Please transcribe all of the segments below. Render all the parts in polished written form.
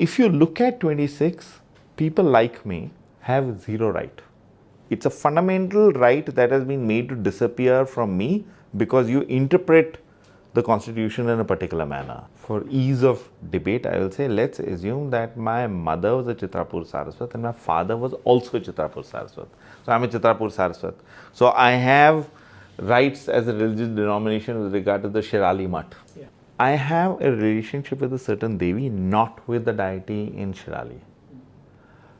If you look at 26, people like me have zero right. It's a fundamental right that has been made to disappear from me because you interpret the constitution in a particular manner. For ease of debate, I will say, let's assume that my mother was a Chitrapur Saraswat and my father was also a Chitrapur Saraswat. So I'm a Chitrapur Saraswat. So I have rights as a religious denomination with regard to the Shirali Mutt. Yeah. I have a relationship with a certain Devi, not with the deity in Shirali.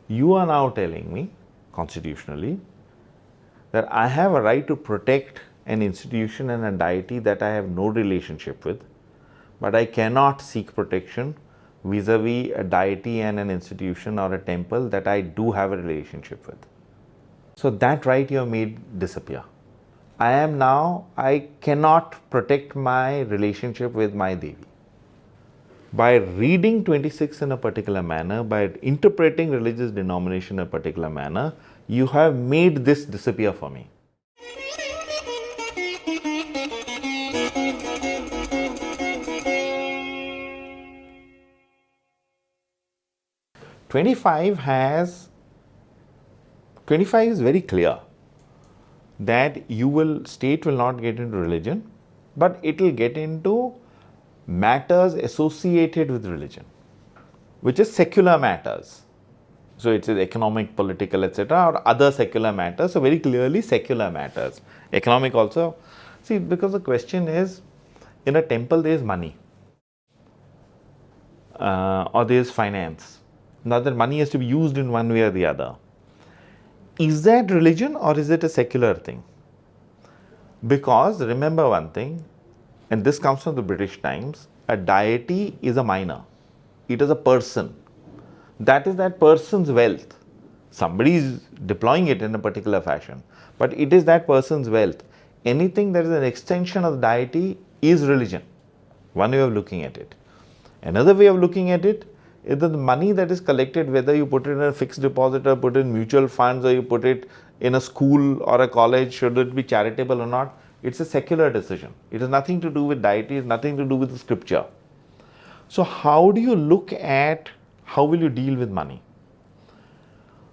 You are now telling me, constitutionally, that I have a right to protect an institution and a deity that I have no relationship with, but I cannot seek protection vis-a-vis a deity and an institution or a temple that I do have a relationship with. So that right you have made disappear. I cannot protect my relationship with my Devi. By reading 26 in a particular manner, by interpreting religious denomination in a particular manner, you have made this disappear for me. Twenty-five is very clear that state will not get into religion, but it will get into matters associated with religion, which is secular matters. So it is economic, political, etc., or other secular matters. So very clearly secular matters. Economic also. See, because the question is, in a temple there is money, or there is finance. Now that money has to be used in one way or the other. Is that religion or is it a secular thing? Because remember one thing, and this comes from the British times, a deity is a minor. It is a person. That is that person's wealth. Somebody is deploying it in a particular fashion, but it is that person's wealth. Anything that is an extension of the deity is religion. One way of looking at it. Another way of looking at it is that the money that is collected, whether you put it in a fixed deposit or put it in mutual funds or you put it in a school or a college, should it be charitable or not, it's a secular decision. It has nothing to do with deity, it has nothing to do with the scripture. So how do you look at how will you deal with money?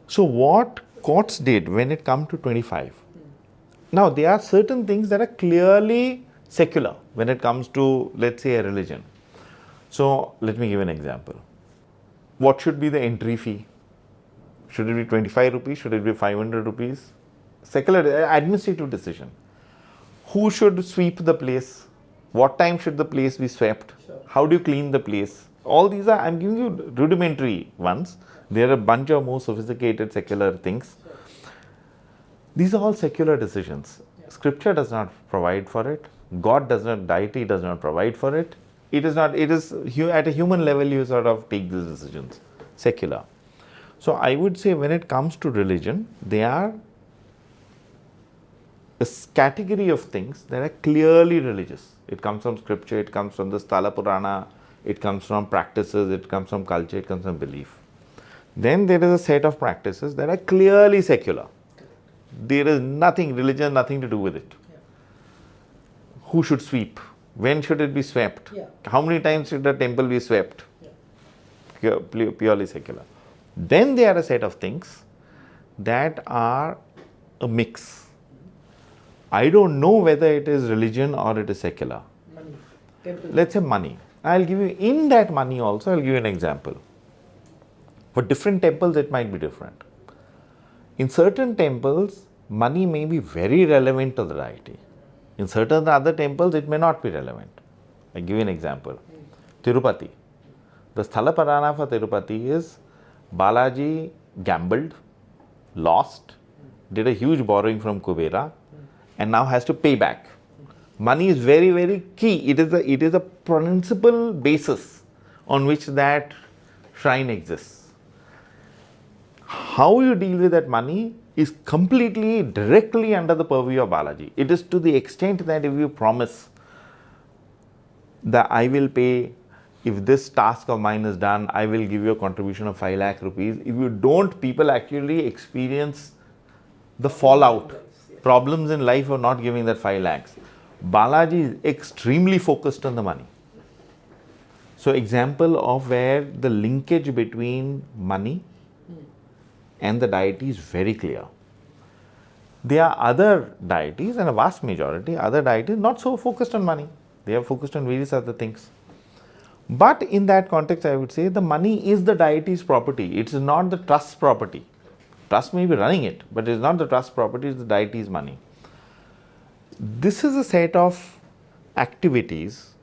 So what courts did when it comes to 25, now there are certain things that are clearly secular when it comes to, let's say, a religion. So let me give an example. What should be the entry fee? Should it be 25 rupees? Should it be 500 rupees? Secular administrative decision. Who should sweep the place? What time should the place be swept? Sure. How do you clean the place? All these are, I'm giving you rudimentary ones. There are a bunch of more sophisticated secular things. Sure. These are all secular decisions. Yeah. Scripture does not provide for it. God does not, deity does not provide for it. It is not, it is at a human level you sort of take these decisions, secular. So I would say when it comes to religion, they are a category of things that are clearly religious. It comes from scripture, it comes from the Sthala Purana, it comes from practices, it comes from culture, it comes from belief. Then there is a set of practices that are clearly secular. There is nothing, religion, nothing to do with it. Yeah. Who should sweep? When should it be swept? Yeah. How many times should the temple be swept? Yeah. Purely secular. Then there are a set of things that are a mix. I don't know whether it is religion or it is secular. Money. Temple. Let's say money. I'll give you, in that money also, I'll give you an example. For different temples, it might be different. In certain temples, money may be very relevant to the deity. In certain other temples, it may not be relevant. I'll give you an example. Tirupati. The Sthala Purana for Tirupati is Balaji gambled, lost, did a huge borrowing from Kubera, and now has to pay back. Money is very, very key. It is a principal basis on which that shrine exists. How you deal with that money is completely, directly under the purview of Balaji. It is to the extent that if you promise that I will pay, if this task of mine is done, I will give you a contribution of 5 lakh rupees. If you don't, people actually experience the fallout, problems in life of not giving that 5 lakhs. Balaji is extremely focused on the money. So example of where the linkage between money and the deity is very clear. There are other deities, and a vast majority, other deities not so focused on money. They are focused on various other things. But in that context, I would say the money is the deity's property. It is not the trust's property. Trust may be running it, but it is not the trust property, it is the deity's money. This is a set of activities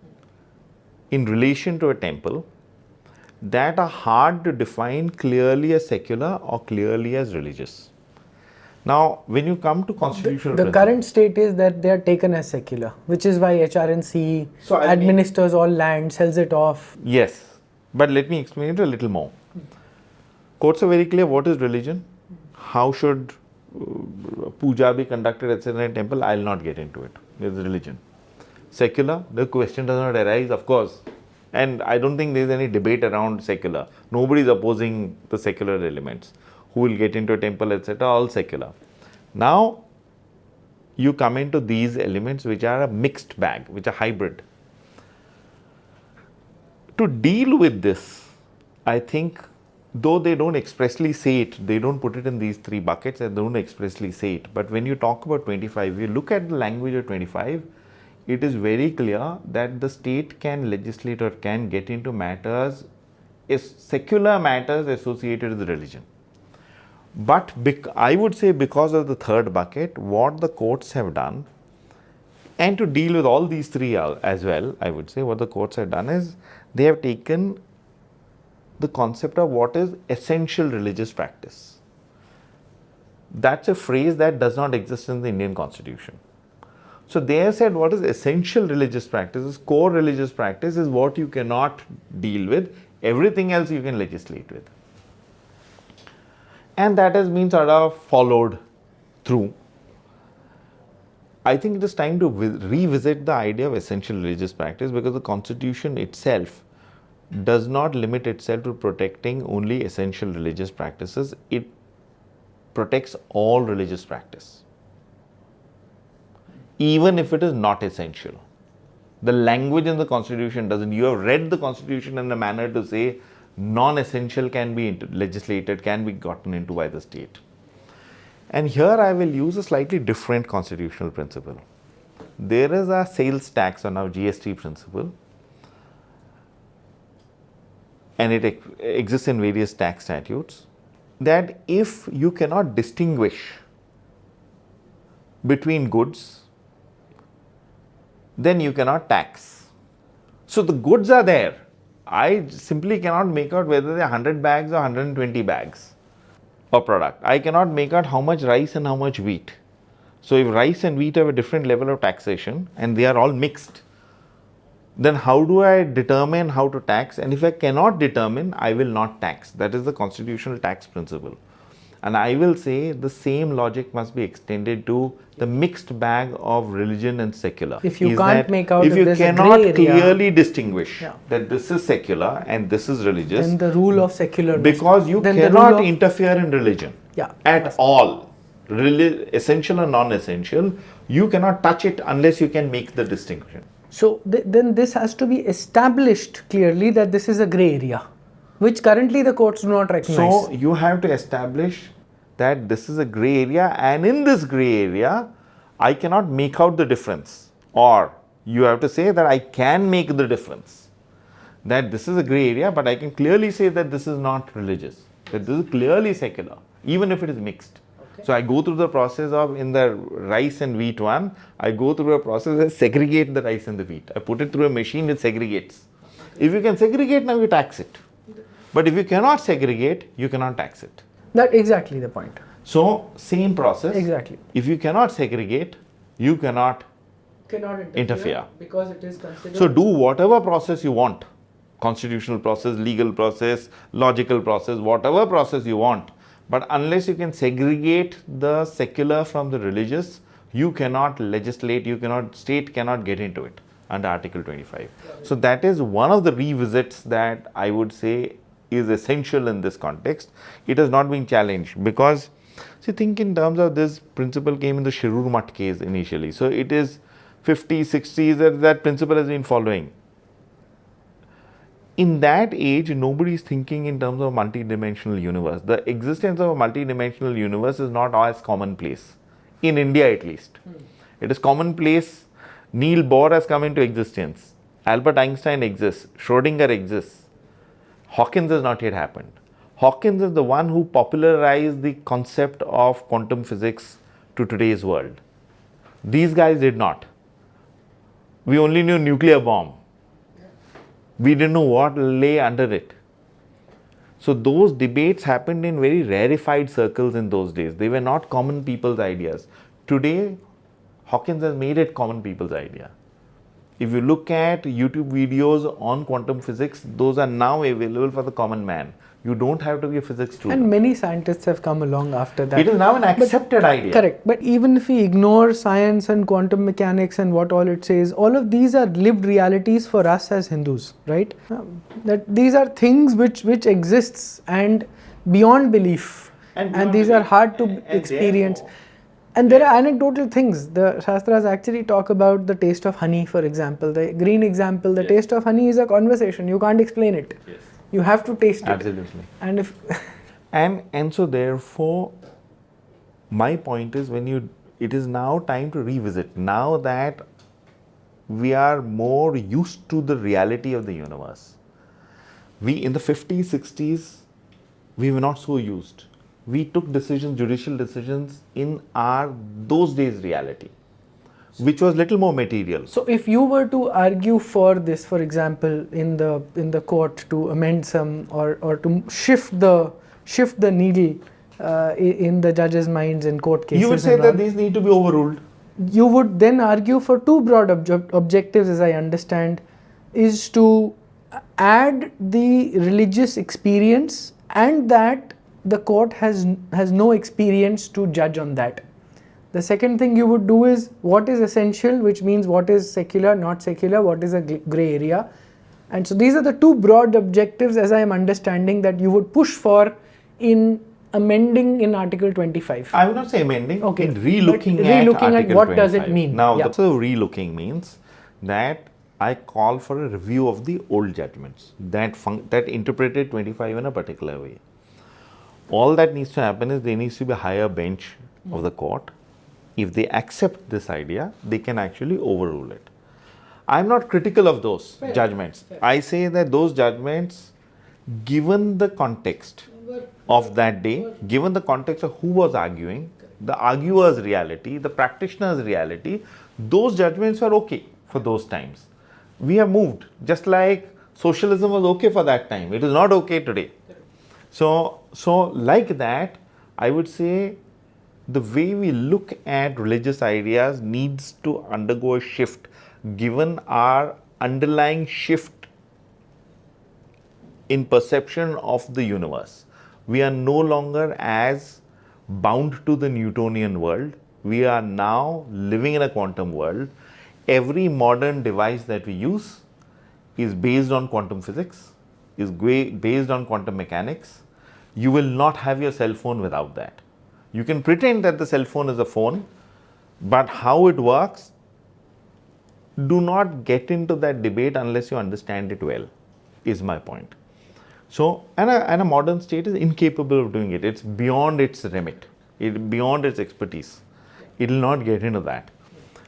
in relation to a temple that are hard to define clearly as secular or clearly as religious. Now, when you come to constitutional the current state is that they are taken as secular, which is why HRNC administers all land, sells it off. Yes, but let me explain it a little more. Courts are very clear what is religion, how should puja be conducted, etc. in a temple. I will not get into it. It is religion. Secular, the question does not arise, of course. And I don't think there is any debate around secular. Nobody is opposing the secular elements. Who will get into a temple, etc., all secular. Now, you come into these elements which are a mixed bag, which are hybrid. To deal with this, I think, though they don't expressly say it, they don't put it in these three buckets and don't expressly say it. But when you talk about 25, you look at the language of 25, it is very clear that the state can legislate or can get into matters, secular matters associated with religion. But I would say because of the third bucket, what the courts have done, and to deal with all these three as well, I would say what the courts have done is they have taken the concept of what is essential religious practice. That's a phrase that does not exist in the Indian Constitution. So they have said what is essential religious practice, is core religious practice is what you cannot deal with, everything else you can legislate with. And that has been sort of followed through. I think it is time to revisit the idea of essential religious practice, because the Constitution itself does not limit itself to protecting only essential religious practices. It protects all religious practice, even if it is not essential. The language in the Constitution doesn't. You have read the Constitution in a manner to say non-essential can be legislated, can be gotten into by the state. And here I will use a slightly different constitutional principle. There is a sales tax on our GST principle, and it exists in various tax statutes, that if you cannot distinguish between goods, then you cannot tax. So the goods are there. I simply cannot make out whether they are 100 bags or 120 bags of product. I cannot make out how much rice and how much wheat. So if rice and wheat have a different level of taxation and they are all mixed, then how do I determine how to tax? And if I cannot determine, I will not tax. That is the constitutional tax principle. And I will say the same logic must be extended to the mixed bag of religion and secular. If you can't make out, if you cannot clearly distinguish that this is secular and this is religious, then the rule of secular, because you cannot interfere in religion at all, essential or non-essential, you cannot touch it unless you can make the distinction. So then this has to be established clearly that this is a grey area, which currently the courts do not recognize. So you have to establish that this is a grey area, and in this grey area, I cannot make out the difference. Or you have to say that I can make the difference. That this is a grey area, but I can clearly say that this is not religious. That this is clearly secular, even if it is mixed. Okay. So I go through the process of, in the rice and wheat one, I go through a process that segregate the rice and the wheat. I put it through a machine, it segregates. If you can segregate, now you tax it. But if you cannot segregate, you cannot tax it. That's exactly the point. So, same process. Exactly. If you cannot segregate, you cannot interfere. Because it is considered. So, do whatever process you want. Constitutional process, legal process, logical process, whatever process you want. But unless you can segregate the secular from the religious, you cannot legislate, state cannot get into it under Article 25. So, that is one of the revisits that I would say is essential in this context. It has not been challenged because, see, think in terms of this principle came in the Shirur Math case initially. So it is 50s, 60s that principle has been following. In that age, nobody is thinking in terms of multi-dimensional universe. The existence of a multi-dimensional universe is not as commonplace, in India at least. It is commonplace. Niels Bohr has come into existence. Albert Einstein exists. Schrodinger exists. Hawkins has not yet happened. Hawkins is the one who popularized the concept of quantum physics to today's world. These guys did not. We only knew nuclear bomb. We didn't know what lay under it. So those debates happened in very rarefied circles in those days. They were not common people's ideas. Today, Hawkins has made it common people's idea. If you look at YouTube videos on quantum physics, those are now available for the common man. You don't have to be a physics student. And many scientists have come along after that. It is now an accepted idea. Correct. But even if we ignore science and quantum mechanics and what all it says, all of these are lived realities for us as Hindus, right? That these are things which exists and beyond belief. And these are hard to experience. And there are anecdotal things. The Shastras actually talk about the taste of honey, for example. The green example, the taste of honey is a conversation. You can't explain it. Yes. You have to taste it. Absolutely. And if and so therefore, my point is it is now time to revisit. Now that we are more used to the reality of the universe. We in the 50s, 60s, we were not so used. We took decisions, judicial decisions in those days reality, which was little more material. So if you were to argue for this, for example, in the court to amend some or to shift the needle in the judges' minds in court cases, You would say that these need to be overruled. You would then argue for two broad objectives, as I understand, is to add the religious experience and that the court has no experience to judge on that. The second thing you would do is what is essential, which means what is secular, not secular, what is a grey area. And so these are the two broad objectives, as I am understanding, that you would push for in amending in Article 25. I would not say amending, Okay. in relooking But at relooking at Article what does it 25. mean? Now, Yeah. so relooking means that I call for a review of the old judgments that interpreted 25 in a particular way. All that needs to happen is there needs to be a higher bench of the court. If they accept this idea, they can actually overrule it. I'm not critical of those judgments. I say that those judgments, given the context of that day, given the context of who was arguing, the arguer's reality, the practitioner's reality, those judgments were okay for those times. We have moved, just like socialism was okay for that time. It is not okay today. So like that, I would say the way we look at religious ideas needs to undergo a shift, given our underlying shift in perception of the universe. We are no longer as bound to the Newtonian world. We are now living in a quantum world. Every modern device that we use is based on quantum physics, is based on quantum mechanics. You will not have your cell phone without that. You can pretend that the cell phone is a phone, but how it works, do not get into that debate unless you understand it well, is my point. So, and a modern state is incapable of doing it. It's beyond its remit, beyond its expertise. It will not get into that.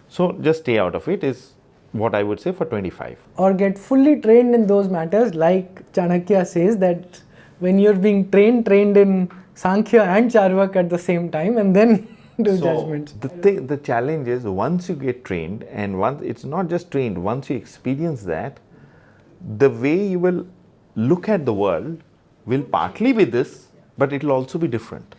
So, just stay out of it is what I would say for 25. Or get fully trained in those matters, like Chanakya says that when you're being trained in Sankhya and Charvak at the same time, and then do judgments. The challenge is once you get trained, and once it's not just trained, once you experience that, the way you will look at the world will partly be this, but it will also be different.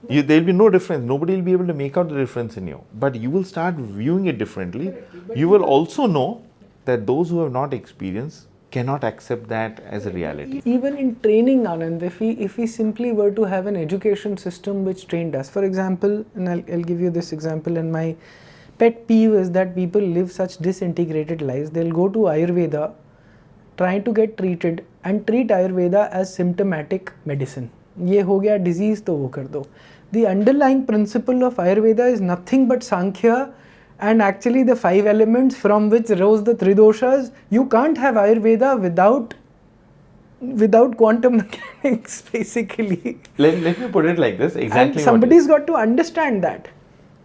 There will be no difference. Nobody will be able to make out the difference in you, but you will start viewing it differently. You will also know that those who have not experienced cannot accept that as a reality. Even in training, Anand, if we simply were to have an education system which trained us, for example, and I'll give you this example, and my pet peeve is that people live such disintegrated lives. They'll go to Ayurveda, try to get treated, and treat Ayurveda as symptomatic medicine. ये हो गया disease तो वो कर दो. The underlying principle of Ayurveda is nothing but Sankhya and actually the 5 elements from which rose the 3 doshas. You can't have Ayurveda without without quantum mechanics, basically. Let me put it like this, exactly And what somebody's got to understand that.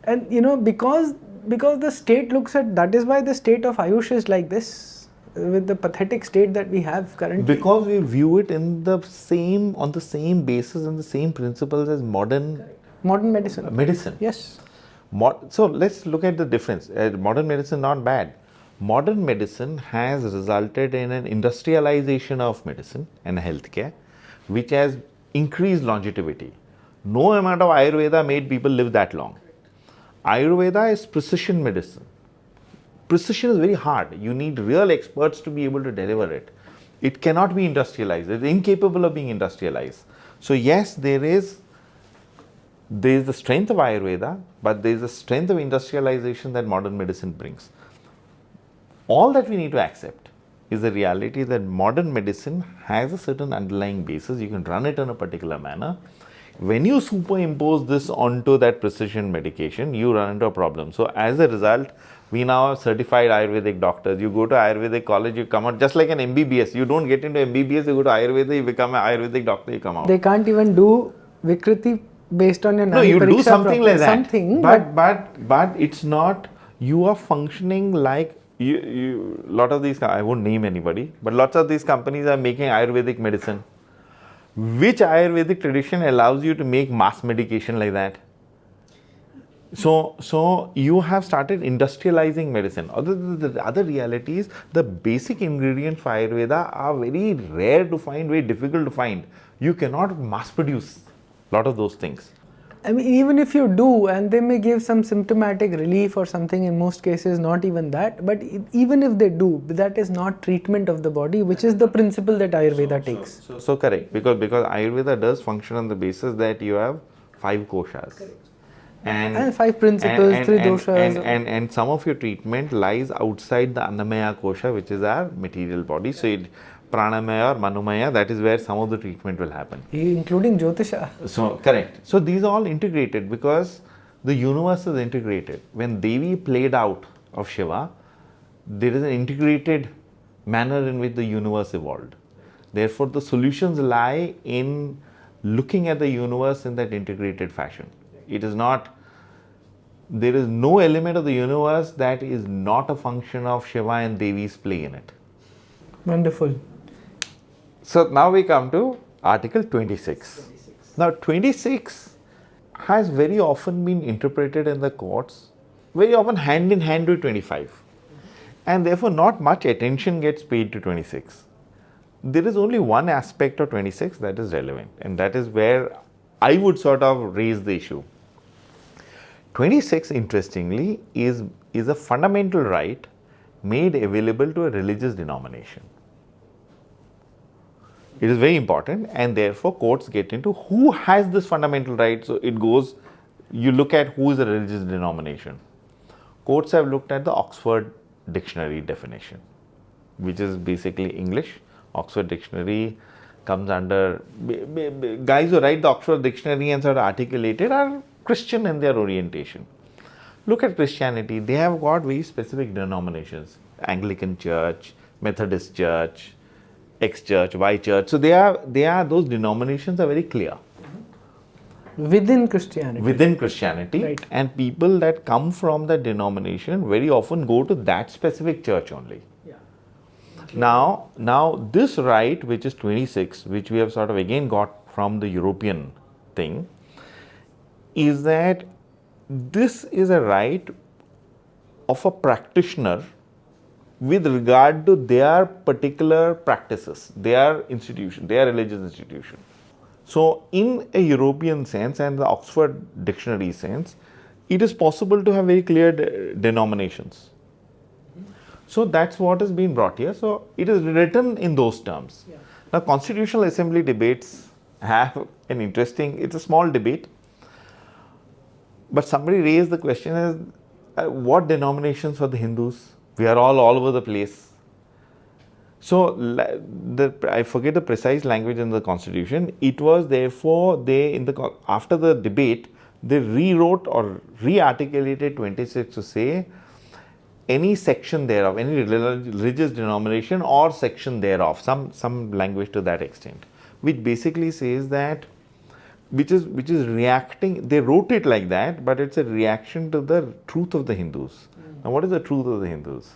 And because the state looks at, that is why the state of Ayush is like this, with the pathetic state that we have currently. because we view it on the same basis and the same principles as modern Modern medicine. medicine. Yes. So let's look at the difference. Modern medicine not bad. Modern medicine has resulted in an industrialization of medicine and healthcare, which has increased longevity. No amount of Ayurveda made people live that long. Ayurveda is precision medicine. Precision is very hard. You need real experts to be able to deliver it. It cannot be industrialized. It's incapable of being industrialized. So yes, there is the strength of Ayurveda, but there is a strength of industrialization that modern medicine brings. All that we need to accept is the reality that modern medicine has a certain underlying basis. You can run it in a particular manner. When you superimpose this onto that precision medication, you run into a problem. So as a result, we now have certified Ayurvedic doctors. You go to Ayurvedic college, you come out just like an MBBS. You don't get into MBBS, you go to Ayurveda, you become an Ayurvedic doctor, you come out. They can't even do Vikriti based on your No, you do something like that. Something, but it's not. You are functioning like you. Lot of these, I won't name anybody, but lots of these companies are making Ayurvedic medicine. Which Ayurvedic tradition allows you to make mass medication like that? So you have started industrializing medicine. The other reality is the basic ingredients for Ayurveda are very rare to find, very difficult to find. You cannot mass produce a lot of those things. I mean, even if you do, and they may give some symptomatic relief or something, in most cases, not even that, but even if they do, that is not treatment of the body, which is the principle that Ayurveda takes. So correct, because Ayurveda does function on the basis that you have 5 koshas. And 5 principles, 3 doshas. And some of your treatment lies outside the Annamaya kosha, which is our material body. So Pranamaya or Manomaya, that is where some of the treatment will happen. Including Jyotisha. So, correct. So, these are all integrated because the universe is integrated. When Devi played out of Shiva, there is an integrated manner in which the universe evolved. Therefore, the solutions lie in looking at the universe in that integrated fashion. It is not, there is no element of the universe that is not a function of Shiva and Devi's play in it. Wonderful. So now we come to Article 26. Now 26 has very often been interpreted in the courts, very often hand in hand with 25. And therefore not much attention gets paid to 26. There is only one aspect of 26 that is relevant, and that is where I would sort of raise the issue. 26, interestingly, is a fundamental right made available to a religious denomination. It is very important, and therefore courts get into who has this fundamental right. So it goes, you look at who is a religious denomination. Courts have looked at the Oxford Dictionary definition, which is basically English. Oxford Dictionary comes under, guys who write the Oxford Dictionary and sort of articulate it are Christian in their orientation. Look at Christianity, they have got very specific denominations. Anglican Church, Methodist Church, X Church, Y Church. So they are those denominations are very clear. Within Christianity. Within Christianity. Right. And people that come from that denomination very often go to that specific church only. Yeah. Now this right, which is 26, which we have sort of again got from the European thing, is that this is a right of a practitioner with regard to their particular practices, their institution, their religious institution. So in a European sense and the Oxford Dictionary sense, it is possible to have very clear denominations. So that's what has been brought here. So it is written in those terms. Yeah. Now Constitutional Assembly debates have an interesting, it's a small debate, but somebody raised the question as what denominations for the Hindus? We are all over the place. So I forget the precise language in the Constitution. It was therefore after the debate they rewrote or re-articulated 26 to say any section thereof, any religious denomination or section thereof, some language to that extent, which basically says that, which is reacting. They wrote it like that, but it's a reaction to the truth of the Hindus. Now, what is the truth of the Hindus?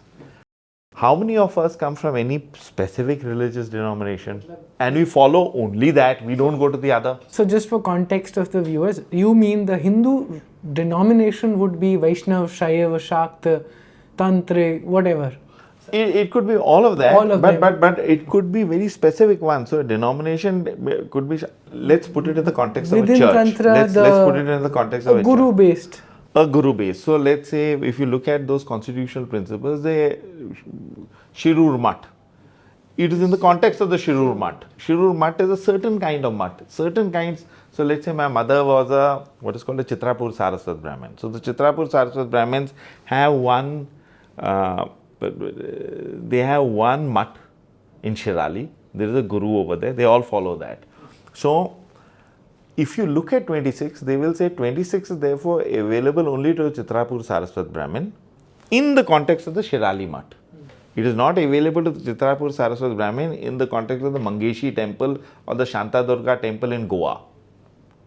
How many of us come from any specific religious denomination and we follow only that? We don't go to the other. So just for context of the viewers, you mean the Hindu denomination would be Vaishnav, Shaiva, Shakta, Tantra, whatever? It could be all of that, All of them. but it could be very specific one. So a denomination could be, let's put it in the context of a Within church. Tantra, Let's put it in the context of a church. Guru based. A guru base. So let's say if you look at those constitutional principles, they Shirur Mat. It is in the context of the Shirur Mat. Shirur Mat is a certain kind of mat. Certain kinds. So let's say my mother was a what is called a Chitrapur Saraswat Brahmin. So the Chitrapur Saraswat Brahmins have one they have one mat in Shirali. There is a guru over there. They all follow that. So if you look at 26, they will say 26 is therefore available only to Chitrapur Saraswat Brahmin in the context of the Shirali Mat. It is not available to the Chitrapur Saraswat Brahmin in the context of the Mangeshi temple or the Shantadurga temple in Goa,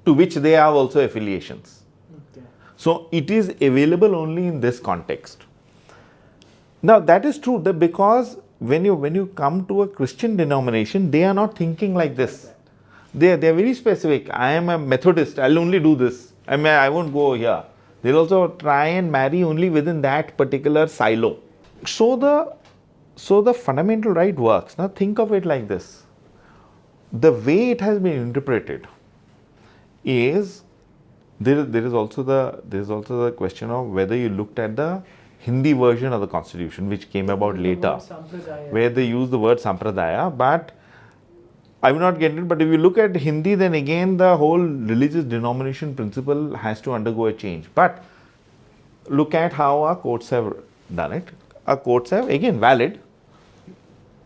to which they have also affiliations. Okay. So it is available only in this context. Now that is true that because when you come to a Christian denomination, they are not thinking like this. They are very specific. I am a Methodist. I'll only do this. I won't go here. They'll also try and marry only within that particular silo. So the fundamental right works. Now think of it like this. The way it has been interpreted is there is also the question of whether you looked at the Hindi version of the constitution, which came about later, where they use the word Sampradaya, but I will not get it, but if you look at Hindi, then again the whole religious denomination principle has to undergo a change. But look at how our courts have done it. Our courts have, again, valid.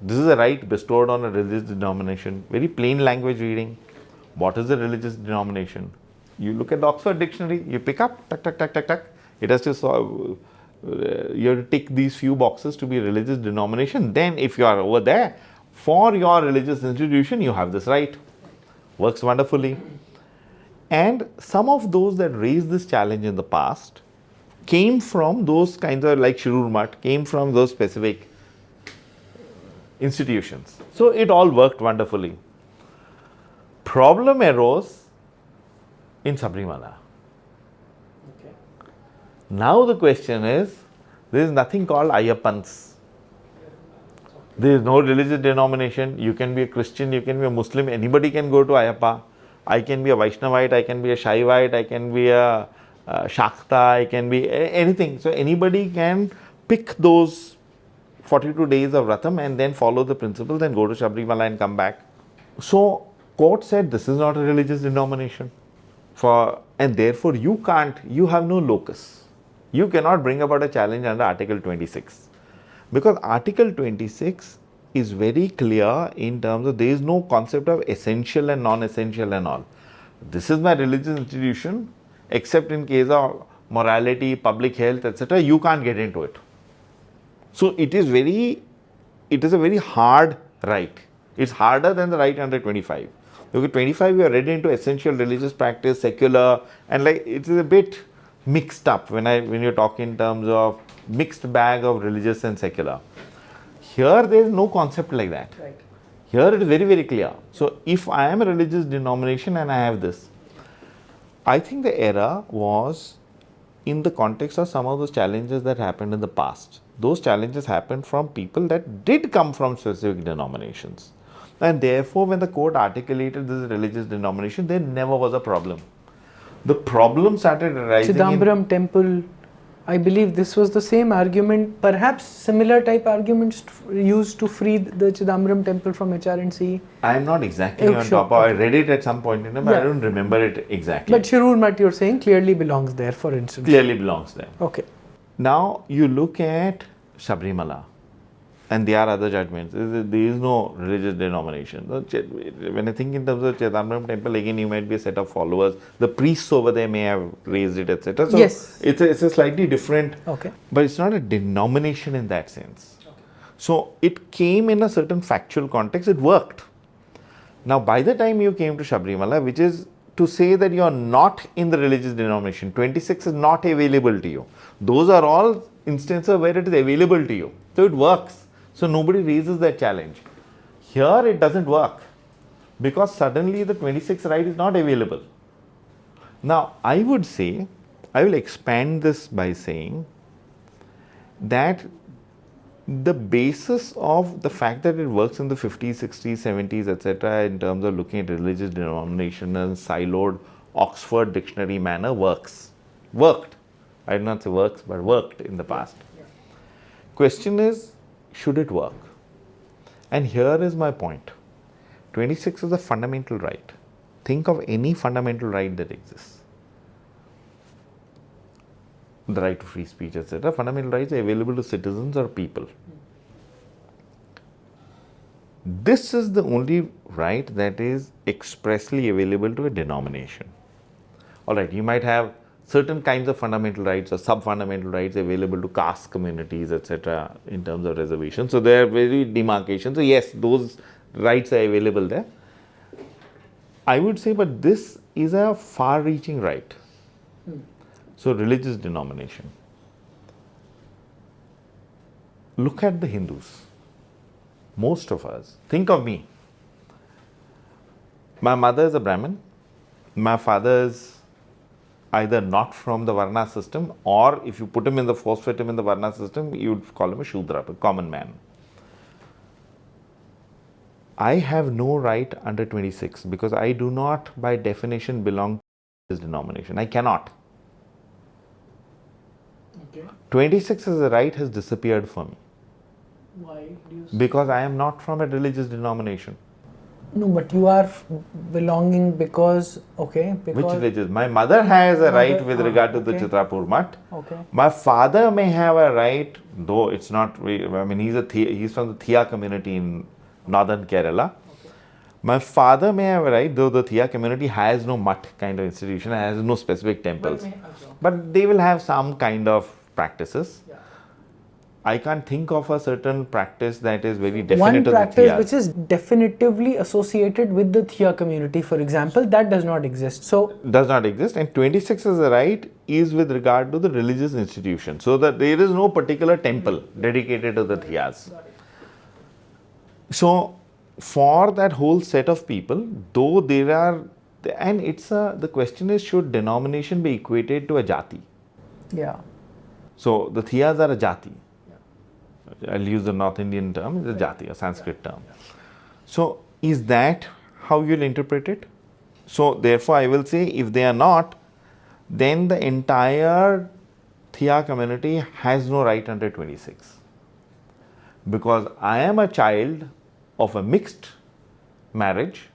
This is a right bestowed on a religious denomination. Very plain language reading. What is the religious denomination? You look at the Oxford Dictionary, you pick up, tuck, tuck, tuck, tuck, tuck. It has to solve, you have to tick these few boxes to be a religious denomination. Then if you are over there, for your religious institution, you have this right. Works wonderfully. And some of those that raised this challenge in the past came from those kinds of, like Shirur Mat, came from those specific institutions. So it all worked wonderfully. Problem arose in Sabrimala. Okay. Now the question is, there is nothing called Ayyappans. There is no religious denomination. You can be a Christian, you can be a Muslim, anybody can go to Ayyappa. I can be a Vaishnavite, I can be a Shaivite, I can be a Shakta, I can be anything. So anybody can pick those 42 days of Vratam and then follow the principles and go to Sabrimala and come back. So court said this is not a religious denomination, and therefore you have no locus. You cannot bring about a challenge under Article 26. Because Article 26 is very clear in terms of there is no concept of essential and non-essential and all. This is my religious institution, except in case of morality, public health, etc. You can't get into it. So it is a very hard right. It's harder than the right under 25. Because 25 you are read into essential religious practice, secular, and like it is a bit mixed up when you talk in terms of mixed bag of religious and secular. Here there is no concept like that. Right. Here it is very, very clear. So if I am a religious denomination and I have this, I think the error was in the context of some of those challenges that happened in the past. Those challenges happened from people that did come from specific denominations. And therefore, when the court articulated this religious denomination, there never was a problem. The problem started arising Chidambaram temple, I believe this was the same argument, perhaps similar type arguments used to free the Chidambaram temple from HRNC. I am not exactly on top of I read it at some point in time, but I don't remember it exactly. But Shirur Mat, you're saying, clearly belongs there, for instance. Clearly belongs there. Okay. Now you look at Sabrimala. and there are other judgments. There is no religious denomination. When I think in terms of Chidambaram temple, again, you might be a set of followers. The priests over there may have raised it, etc. So Yes. it's a slightly different, Okay. but it's not a denomination in that sense. So it came in a certain factual context, it worked. Now, by the time you came to Sabrimala, which is to say that you are not in the religious denomination, 26 is not available to you. Those are all instances where it is available to you. So it works. So nobody raises that challenge. Here it doesn't work because suddenly the 26 right is not available. Now, I would say, I will expand this by saying that the basis of the fact that it works in the 50s, 60s, 70s, etc., in terms of looking at religious denomination and siloed Oxford dictionary manner worked. I did not say works, but worked in the past. Question is, should it work? And here is my point. 26 is a fundamental right. Think of any fundamental right that exists. The right to free speech, etc. Fundamental rights are available to citizens or people. This is the only right that is expressly available to a denomination. All right, you might have certain kinds of fundamental rights or sub-fundamental rights available to caste communities, etc., in terms of reservation. So there are very demarcations. So yes, those rights are available there. I would say, but this is a far-reaching right. So religious denomination. Look at the Hindus. Most of us. Think of me. My mother is a Brahmin. My father is either not from the Varna system, or if you put him in the force fit him in the Varna system, you would call him a Shudra, a common man. I have no right under 26 because I do not by definition belong to this denomination. I cannot. Okay. 26 as a right has disappeared for me. Why do you say? Because I am not from a religious denomination. No, but you are belonging because, okay, because... Which religious? My mother has a right with Mother- regard to the okay. Chitrapur Mutt. Okay. My father may have a right, though it's not, I mean, he's from the Thia community in northern Kerala. My father may have a right, though the Thia community has no mutt kind of institution, has no specific temples. But they will have some kind of practices. Yeah. I can't think of a certain practice that is very One definite to the practice Thiyas. which is definitively associated with the Thia community, for example, that does not exist. So, Does not exist, and 26 as a right is with regard to the religious institution, so that there is no particular temple dedicated to the Thiyas. So for that whole set of people, though there are, and it's the question is, should denomination be equated to a jati? yeah. So the Thiyas are a jati. I'll use the North Indian term, it's a jati, a Sanskrit term. So is that how you'll interpret it? So therefore I will say, if they are not, then the entire Thia community has no right under 26. Because I am a child of a mixed marriage,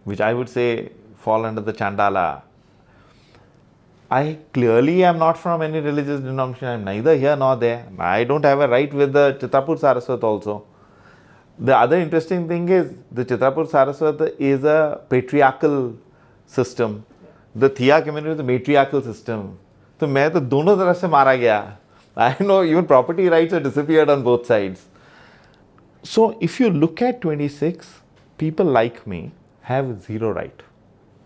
which I would say fall under the Chandala. I clearly am not from any religious denomination. I am neither here nor there. I don't have a right with the Chitrapur Saraswat also. The other interesting thing is, the Chitrapur Saraswat is a patriarchal system. The Thia community is a matriarchal system. So मैं तो दोनों तरफ से मारा गया. I know even property rights have disappeared on both sides. So if you look at 26, people like me have zero right.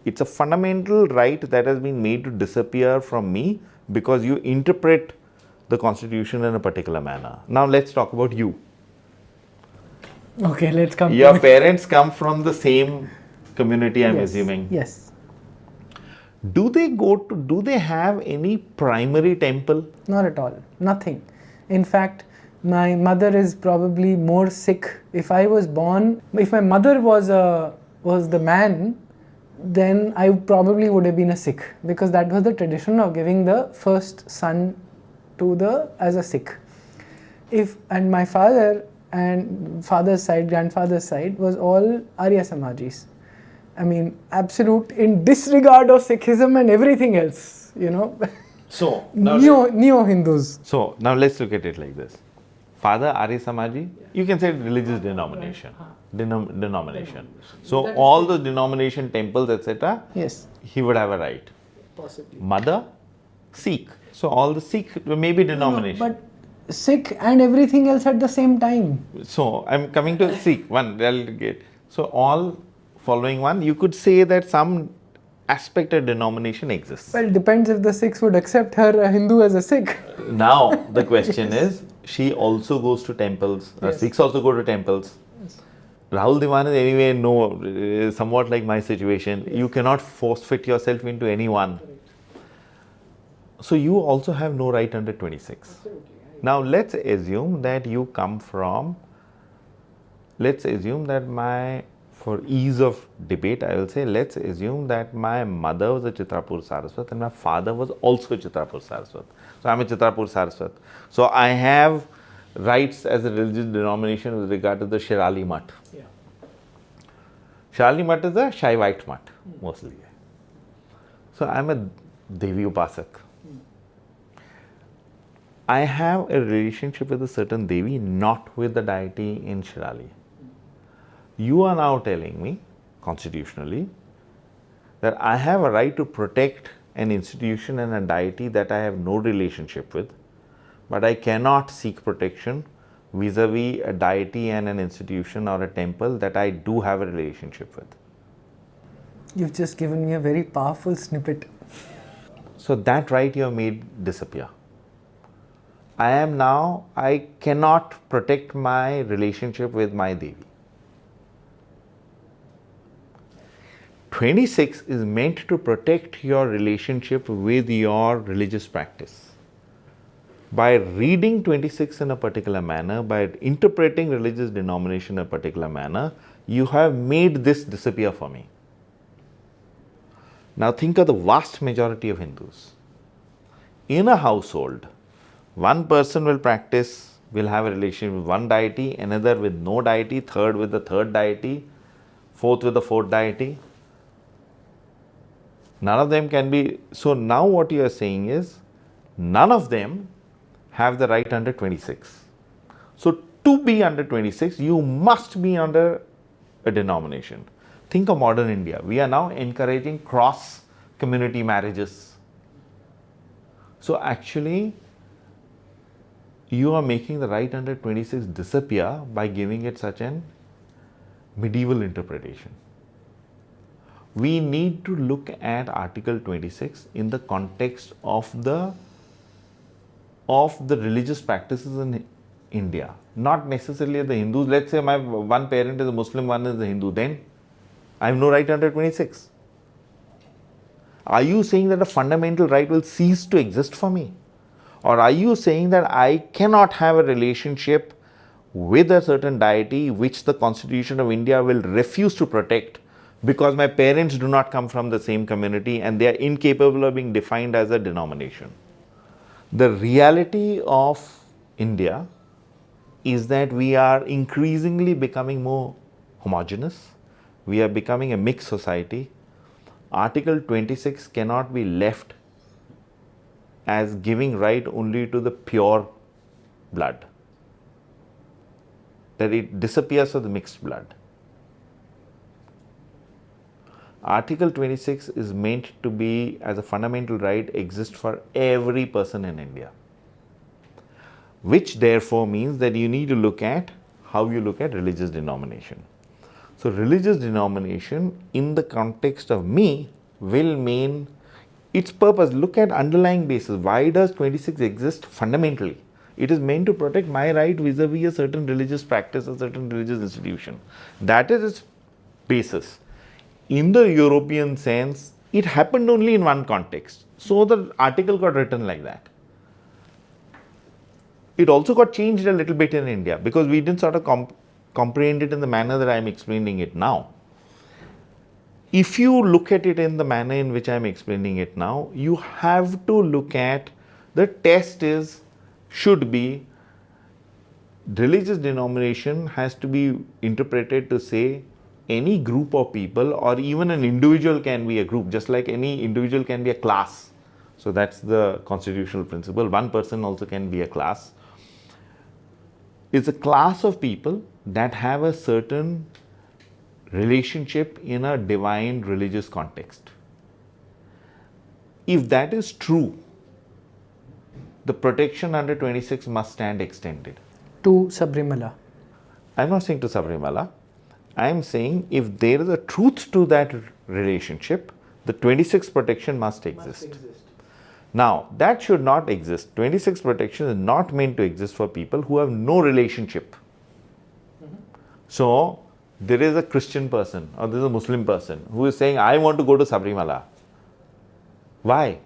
It's a fundamental right that has been made to disappear from me because you interpret the constitution in a particular manner. Now let's talk about you. Okay, let's come Your to parents come from the same community, I'm Yes, assuming. Yes. Do they have any primary temple? Not at all. Nothing. In fact, my mother is probably more Sikh. If I was born, if my mother was the man, then I probably would have been a Sikh, because that was the tradition of giving the first son as a Sikh. And my father and father's side, grandfather's side was all Arya Samajis. I mean, absolute in disregard of Sikhism and everything else, you know. So now Neo Hindus. So now let's look at it like this. Father Arya Samaji, you can say religious denomination. Denomination. So all those denomination temples, etc., Yes. he would have a right. Possibly. Mother, Sikh. So all the Sikh maybe denomination. But Sikh and everything else at the same time. So I'm coming to Sikh one. I'll get. So all following one, you could say that some aspect of denomination exists. Well, it depends if the Sikhs would accept her a Hindu as a Sikh. Now the question is, she also goes to temples. Yes. Sikhs also go to temples. Rahul Diwan is anyway somewhat like my situation. Yes. You cannot force fit yourself into anyone. So you also have no right under 26. Absolutely. Now let's assume that you come from, let's assume that for ease of debate, I will say, let's assume that my mother was a Chitrapur Saraswat and my father was also a Chitrapur Saraswat. So I'm a Chitrapur Saraswat. So I have rights as a religious denomination with regard to the Shirali Math. Yeah. Shirali Math is a Shaivite Math, mostly. So I'm a Devi Upasak. I have a relationship with a certain Devi, not with the deity in Shirali. You are now telling me, constitutionally, that I have a right to protect an institution and a deity that I have no relationship with, but I cannot seek protection vis-a-vis a deity and an institution or a temple that I do have a relationship with. You've just given me a very powerful snippet. So that right you have made disappear. I cannot protect my relationship with my Devi. 26 is meant to protect your relationship with your religious practice. By reading 26 in a particular manner, by interpreting religious denomination in a particular manner, you have made this disappear for me. Now think of the vast majority of Hindus. In a household, one person will have a relationship with one deity, another with no deity, third with the third deity, fourth with the fourth deity. None of them can be. So now what you are saying is, none of them have the right under 26. So to be under 26, you must be under a denomination. Think of modern India. We are now encouraging cross-community marriages. So actually, you are making the right under 26 disappear by giving it such an medieval interpretation. We need to look at Article 26 in the context of the religious practices in India, not necessarily the Hindus. Let's say my one parent is a Muslim, one is a Hindu, then I have no right under 26. Are you saying that a fundamental right will cease to exist for me? Or are you saying that I cannot have a relationship with a certain deity which the Constitution of India will refuse to protect because my parents do not come from the same community and they are incapable of being defined as a denomination? The reality of India is that we are increasingly becoming more homogeneous. We are becoming a mixed society. Article 26 cannot be left as giving right only to the pure blood, that it disappears for the mixed blood. Article 26 is meant to be, as a fundamental right, exist for every person in India, which therefore means that you need to look at how you look at religious denomination. So religious denomination in the context of me will mean its purpose. Look at underlying basis. Why does 26 exist fundamentally? It is meant to protect my right vis-a-vis a certain religious practice, a certain religious institution. That is its basis. In the European sense, it happened only in one context. So the article got written like that. It also got changed a little bit in India because we didn't sort of comprehend it in the manner that I am explaining it now. If you look at it in the manner in which I am explaining it now, you have to look at the test should be religious denomination has to be interpreted to say any group of people or even an individual can be a group, just like any individual can be a class. So that's the constitutional principle. One person also can be a class. is a class of people that have a certain relationship in a divine religious context. If that is true, the protection under 26 must stand extended. To Sabrimala. I'm not saying to Sabrimala. I'm saying if there is a truth to that relationship, the 26 protection must exist. Now, that should not exist. 26 protection is not meant to exist for people who have no relationship. So, there is a Christian person or there is a Muslim person who is saying, I want to go to Sabrimala. Why?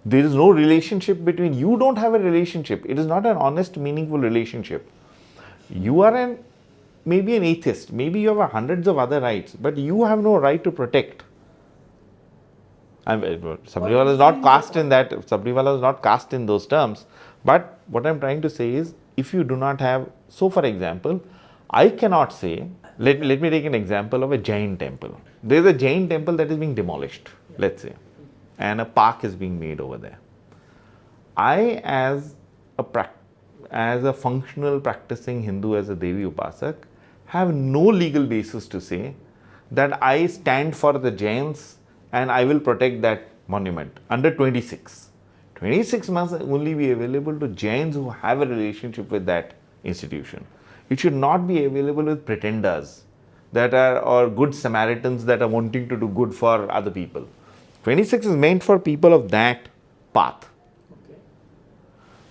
There is no relationship between you. Don't have a relationship. It is not an honest, meaningful relationship. You are maybe an atheist. Maybe you have hundreds of other rights, but you have no right to protect. Sabrimala is not cast in that. Sabrimala is not cast in those terms. But what I'm trying to say is, if you do not have, so for example, I cannot say. Let me take an example of a Jain temple. There is a Jain temple that is being demolished, let's say, and a park is being made over there. I, as a functional practicing Hindu, as a Devi Upasak, have no legal basis to say that I stand for the Jains and I will protect that monument under 26. 26 must only be available to Jains who have a relationship with that institution. It should not be available with pretenders that are, or good Samaritans that are wanting to do good for other people. 26 is meant for people of that path. Okay.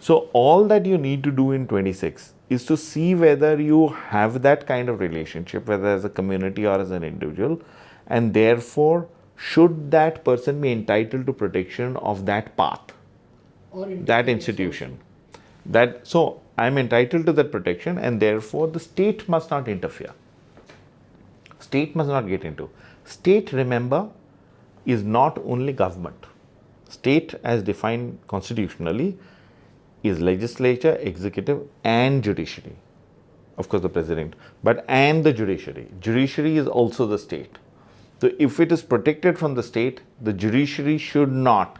So all that you need to do in 26 is to see whether you have that kind of relationship, whether as a community or as an individual, and therefore should that person be entitled to protection of that path, or that institution. So I'm entitled to that protection, and therefore the state must not interfere. State must not get into. State, remember, is not only government. State, as defined constitutionally, is legislature, executive and judiciary. Of course the president, but and the judiciary. Judiciary is also the state. So if it is protected from the state, the judiciary should not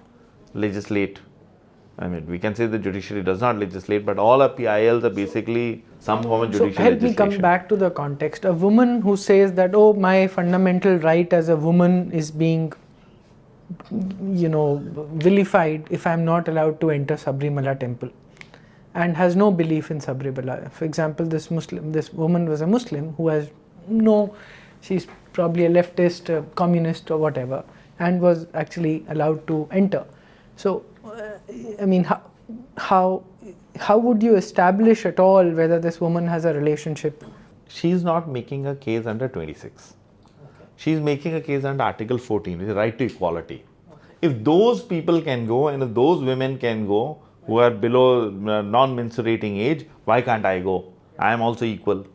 legislate. I mean, we can say the judiciary does not legislate, but all our PILs are basically some form of judicial So help legislation. me come back to the context. A woman who says that, oh, my fundamental right as a woman is being, vilified if I'm not allowed to enter Sabrimala temple, and has no belief in Sabrimala. For example, this woman was a Muslim who has she's probably a leftist, communist or whatever, and was actually allowed to enter. So, I mean, how would you establish at all whether this woman has a relationship? She's not making a case under 26. Okay. She's making a case under Article 14, which is right to equality. Okay. If those people can go and if those women can go who are below non-mensurating age, why can't I go? I am also equal.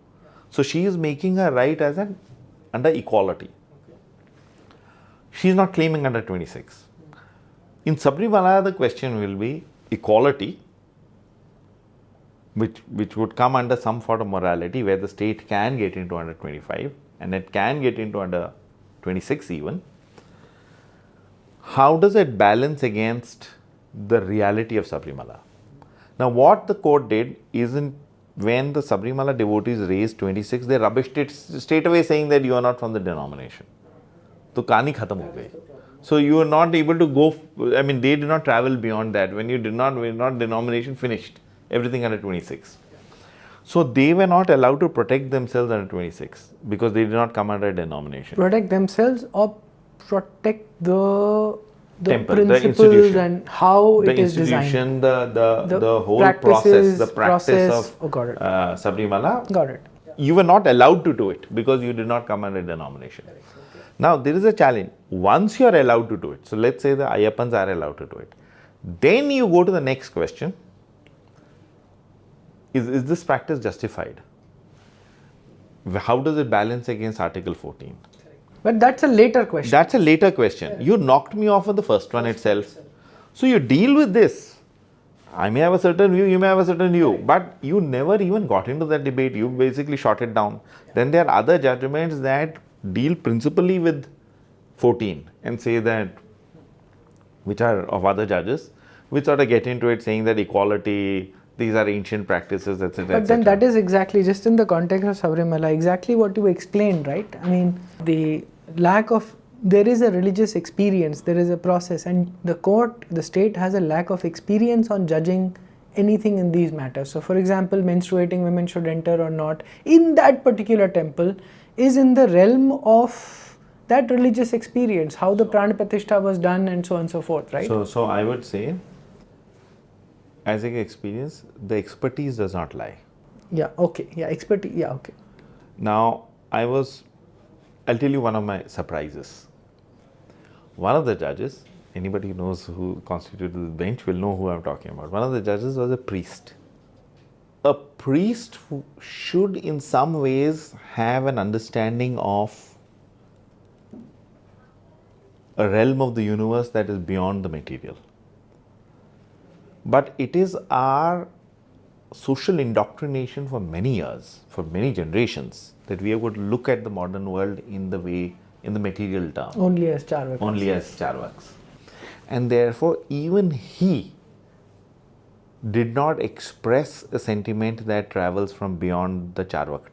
So she is making a right as under equality. Okay. She is not claiming under 26. In Sabrimala, the question will be equality, which would come under some sort of morality, where the state can get into under 25 and it can get into under 26 even. How does it balance against the reality of Sabrimala? Now, what the court did isn't, when the Sabrimala devotees raised 26, they rubbished it straight away, saying that you are not from the denomination. So, kahani khatam ho gayi. So you are not able to go, I mean, they did not travel beyond that. When you were not denomination, finished. Everything under 26. So they were not allowed to protect themselves under 26 because they did not come under a denomination. Protect themselves or protect the temple, principles the and how it is designed. The whole process, the practice of Sabrimala. Got it. You were not allowed to do it because you did not come under a denomination. Now, there is a challenge. Once you are allowed to do it, so let's say the Ayyappans are allowed to do it, then you go to the next question. Is this practice justified? How does it balance against Article 14? But that's a later question. That's a later question. You knocked me off on the first one itself. So you deal with this. I may have a certain view, you may have a certain view, but you never even got into that debate. You basically shot it down. Then there are other judgments that deal principally with 14 and say that, which are of other judges, which sort of get into it saying that equality these are ancient practices, etc. But then that is exactly, just in the context of Sabrimala, exactly what you explained, right? I mean, the lack of, there is a religious experience, there is a process, and the court, the state has a lack of experience on judging anything in these matters. So, for example, menstruating women should enter or not in that particular temple is in the realm of that religious experience, how the Pran Pratishtha was done, and so on and so forth, right? So I would say, as an experience, the expertise does not lie. Yeah, okay. Yeah, expertise. Yeah, okay. Now, I'll tell you one of my surprises. One of the judges, anybody who knows who constituted the bench will know who I'm talking about. One of the judges was a priest. A priest should, in some ways, have an understanding of a realm of the universe that is beyond the material. But it is our social indoctrination for many years, for many generations, that we would look at the modern world in the material term. Only as Charvakas. Only as Charvakas. And therefore, even he did not express a sentiment that travels from beyond the Charvak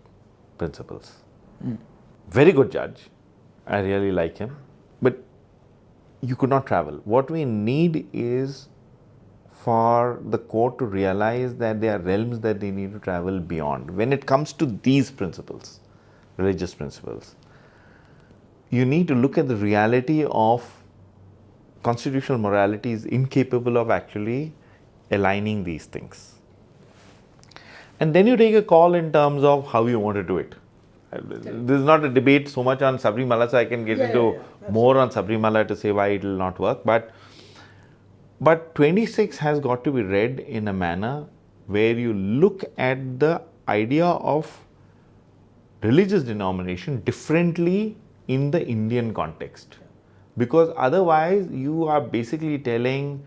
principles. Very good judge. I really like him. But you could not travel. What we need is for the court to realize that there are realms that they need to travel beyond. When it comes to these principles, religious principles, you need to look at the reality of constitutional morality is incapable of actually aligning these things. And then you take a call in terms of how you want to do it. This is not a debate so much on Sabrimala, so I can get into more on Sabrimala to say why it will not work. But 26 has got to be read in a manner where you look at the idea of religious denomination differently in the Indian context. Because otherwise you are basically telling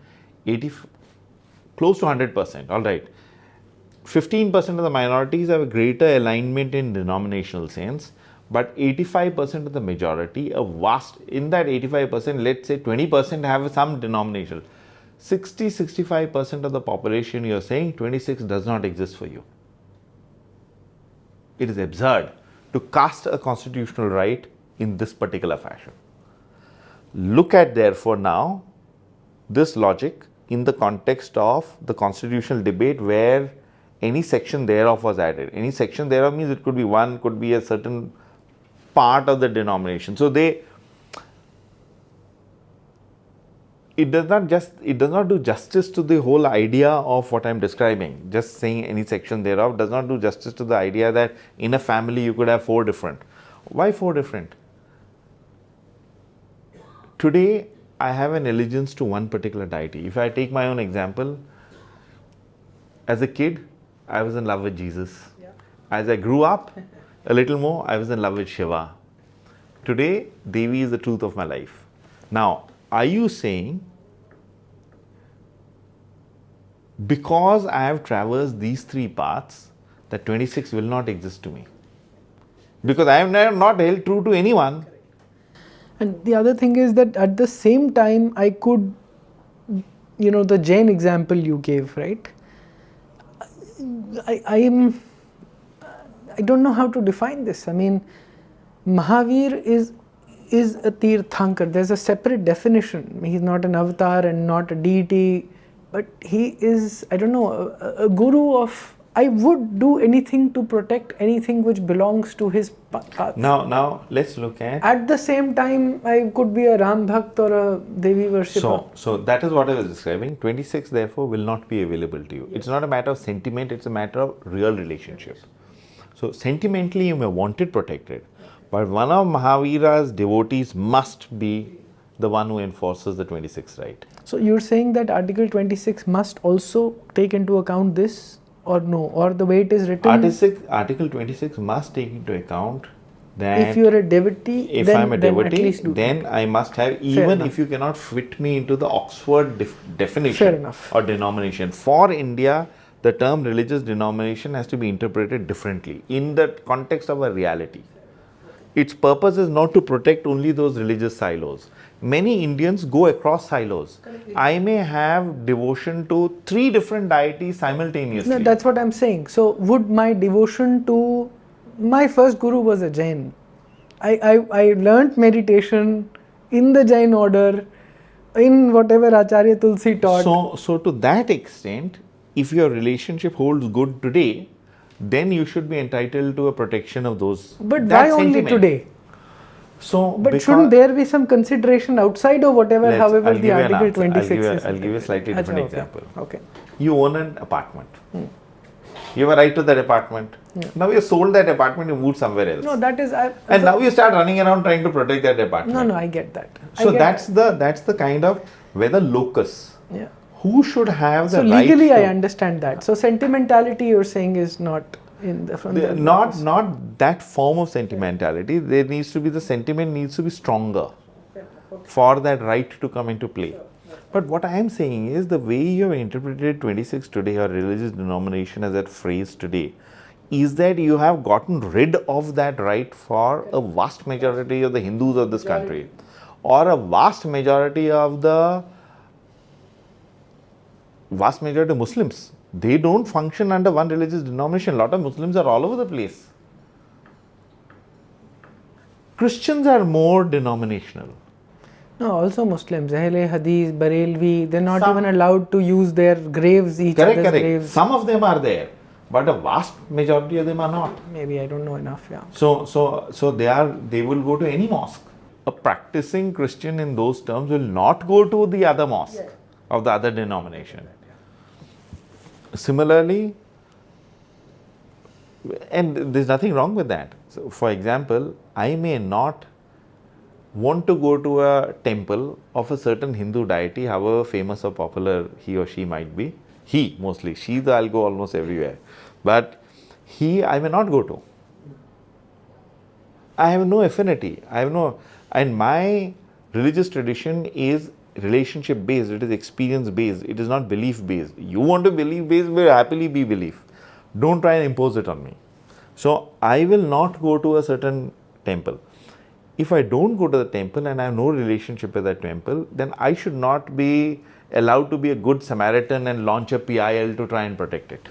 close to 100%, all right. 15% of the minorities have a greater alignment in denominational sense, but 85% of the majority, in that 85%, let's say 20% have some denominational. 60-65% of the population, you're saying 26 does not exist for you. It is absurd to cast a constitutional right in this particular fashion. Look at, therefore, now this logic in the context of the constitutional debate where any section thereof was added. Any section thereof means it could be one, could be a certain part of the denomination. So it does not do justice to the whole idea of what I'm describing. Just saying any section thereof does not do justice to the idea that in a family you could have 4 different. Why 4 different? Today, I have an allegiance to one particular deity. If I take my own example, as a kid, I was in love with Jesus. Yeah. As I grew up a little more, I was in love with Shiva. Today, Devi is the truth of my life. Now, are you saying, because I have traversed these 3 paths, that 26 will not exist to me? Because I have not held true to anyone. And the other thing is that at the same time, I could, the Jain example you gave, right? I don't know how to define this. I mean, Mahavir is a Tirthankar. There's a separate definition. He's not an avatar and not a deity, but he is, I don't know, a guru of, I would do anything to protect anything which belongs to his path. Now let's look at... At the same time, I could be a Ram Bhakt or a Devi worshipper. So that is what I was describing. 26 therefore will not be available to you. It's not a matter of sentiment, it's a matter of real relationship. So sentimentally you may want it protected, but one of Mahavira's devotees must be the one who enforces the 26 right. So you're saying that Article 26 must also take into account this? Or no, or the way it is written? Article 26 must take into account that if you are a devotee, I'm a devotee, at least do then that. I must have, even if you cannot fit me into the Oxford definition or denomination. For India, the term religious denomination has to be interpreted differently in the context of a reality. its purpose is not to protect only those religious silos. Many Indians go across silos. I may have devotion to 3 different deities simultaneously. No, that's what I'm saying. So, would my devotion to my first guru was a Jain. I learnt meditation in the Jain order, in whatever Acharya Tulsi taught. So to that extent, if your relationship holds good today, then you should be entitled to a protection of those. But that why only sentiment. today? So, But because- shouldn't there be some consideration outside of whatever, Let's- however I'll the give you an Article answer. 26 is? I'll give you a slightly different Acha, okay. example. Okay. You own an apartment. You have a right to that apartment. Now you sold that apartment, you moved somewhere else. No, that is. And now you start running around trying to protect that apartment. No, I get that. I So get that's the kind of whether locus. that. Yeah. Who should have the So right legally, I to- understand that. So sentimentality, you're saying, is not in the from the not that form of sentimentality. There needs to be the sentiment needs to be stronger for that right to come into play. But what I am saying is the way you have interpreted 26 today or religious denomination as that phrase today is that you have gotten rid of that right for a vast majority of the Hindus of this country or a vast majority of Muslims. They don't function under one religious denomination. A lot of Muslims are all over the place. Christians are more denominational. No, also Muslims, Ahle Hadith, Barelvi, they're not Some- even allowed to use their graves, each Correct. other's graves. Some of them are there, but a vast majority of them are not. Maybe I don't know enough. Yeah. So they will go to any mosque. A practicing Christian in those terms will not go to the other mosque of the other denomination. Similarly, and there's nothing wrong with that. So, for example, I may not want to go to a temple of a certain Hindu deity, however famous or popular he or she might be. He mostly, she, I'll go almost everywhere. But he, I may not go to. I have no affinity. And my religious tradition is relationship based, it is experience based, it is not belief based. You want to belief based, will happily be belief. Don't try and impose it on me. So I will not go to a certain temple. If I don't go to the temple and I have no relationship with that temple, then I should not be allowed to be a good Samaritan and launch a PIL to try and protect it.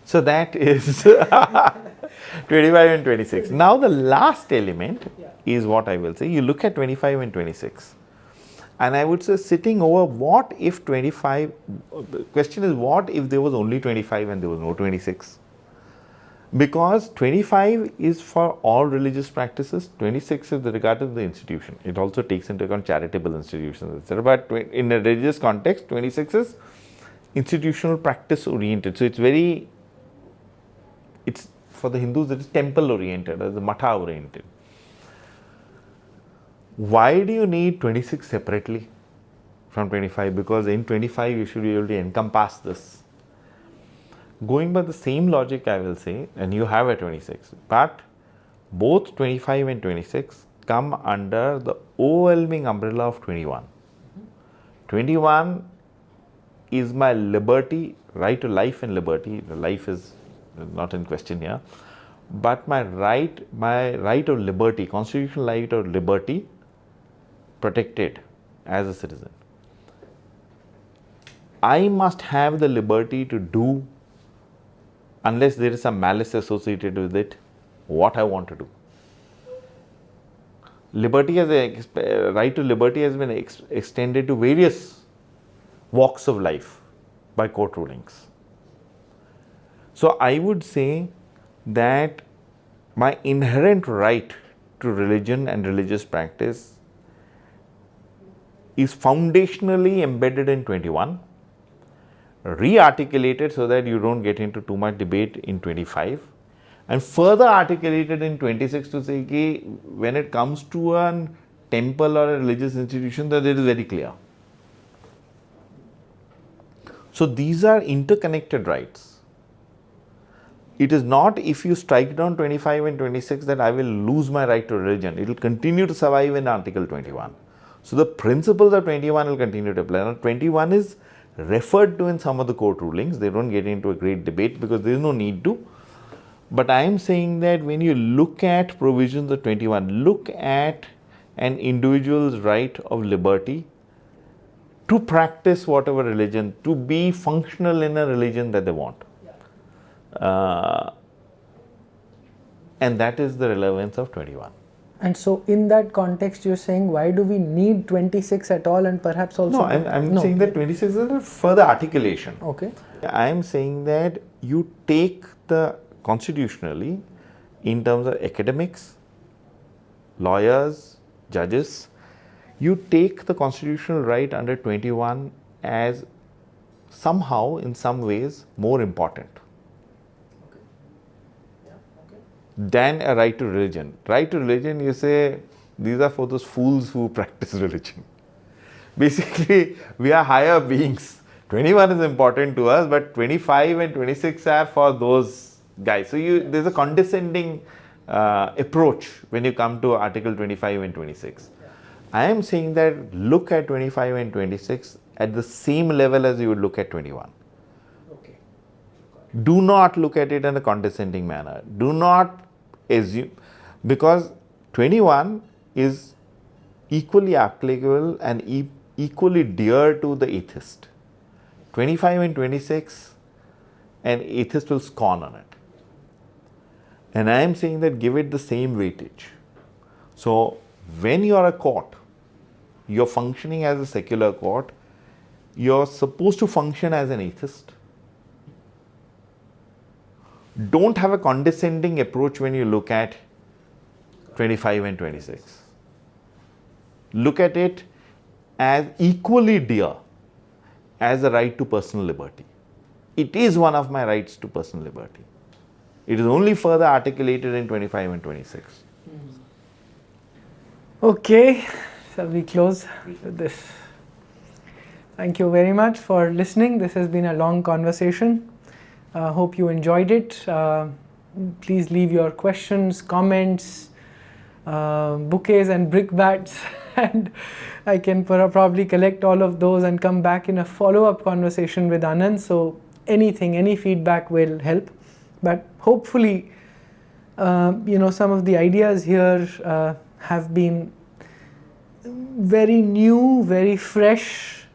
So that is 25 and 26. Now the last element is what I will say. You look at 25 and 26. And I would say sitting over what if 25, the question is what if there was only 25 and there was no 26? Because 25 is for all religious practices, 26 is regarded to the institution. It also takes into account charitable institutions, etc. But in a religious context, 26 is institutional practice oriented. So it's for the Hindus, it is temple oriented, or the matha oriented. Why do you need 26 separately from 25? Because in 25 you should be able to encompass this. Going by the same logic, I will say, and you have a 26, but both 25 and 26 come under the overwhelming umbrella of 21. 21 is my liberty, right to life and liberty. Life is not in question here, but my right of liberty, constitutional right of liberty, protected as a citizen. I must have the liberty to do, unless there is some malice associated with it, what I want to do. Liberty right to liberty has been extended to various walks of life by court rulings. So I would say that my inherent right to religion and religious practice is foundationally embedded in 21, re-articulated so that you don't get into too much debate in 25, and further articulated in 26 to say that when it comes to a temple or a religious institution, that it is very clear. So these are interconnected rights. It is not if you strike down 25 and 26 that I will lose my right to religion. It will continue to survive in Article 21. So the principles of 21 will continue to apply. Now 21 is referred to in some of the court rulings. They don't get into a great debate because there is no need to. But I am saying that when you look at provisions of 21, look at an individual's right of liberty to practice whatever religion, to be functional in a religion that they want. And that is the relevance of 21. And so, in that context, you're saying, why do we need 26 at all, and perhaps also? No, I'm saying that 26 is a further articulation. Okay. I'm saying that you take the constitutionally in terms of academics, lawyers, judges, you take the constitutional right under 21 as somehow, in some ways, more important than a right to religion. Right to religion, you say, these are for those fools who practice religion. Basically, we are higher beings. 21 is important to us, but 25 and 26 are for those guys. So there's a condescending approach when you come to Article 25 and 26. I am saying that look at 25 and 26 at the same level as you would look at 21. Okay. Do not look at it in a condescending manner. Do not assume, because 21 is equally applicable and equally dear to the atheist. 25 and 26, an atheist will scorn on it. And I am saying that give it the same weightage. So when you are a court, you're functioning as a secular court, you're supposed to function as an atheist. Don't have a condescending approach when you look at 25 and 26. Look at it as equally dear as the right to personal liberty. It is one of my rights to personal liberty. It is only further articulated in 25 and 26. Okay, shall we close with this? Thank you very much for listening. This has been a long conversation. Hope you enjoyed it. Please leave your questions, comments, bouquets and brickbats, and I can probably collect all of those and come back in a follow-up conversation with Anand. So anything, any feedback will help. But hopefully, some of the ideas here have been very new, very fresh,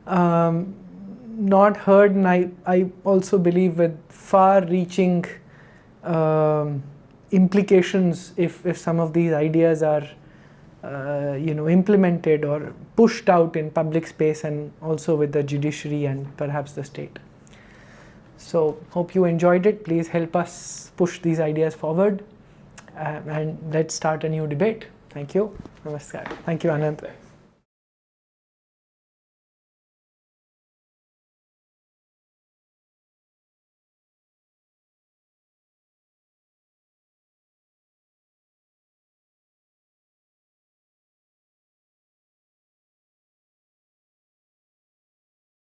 not heard, and I also believe with far-reaching implications if some of these ideas are implemented or pushed out in public space, and also with the judiciary and perhaps the state. So hope you enjoyed it. Please help us push these ideas forward, and let's start a new debate. Thank you. Namaskar. Thank you, Anand.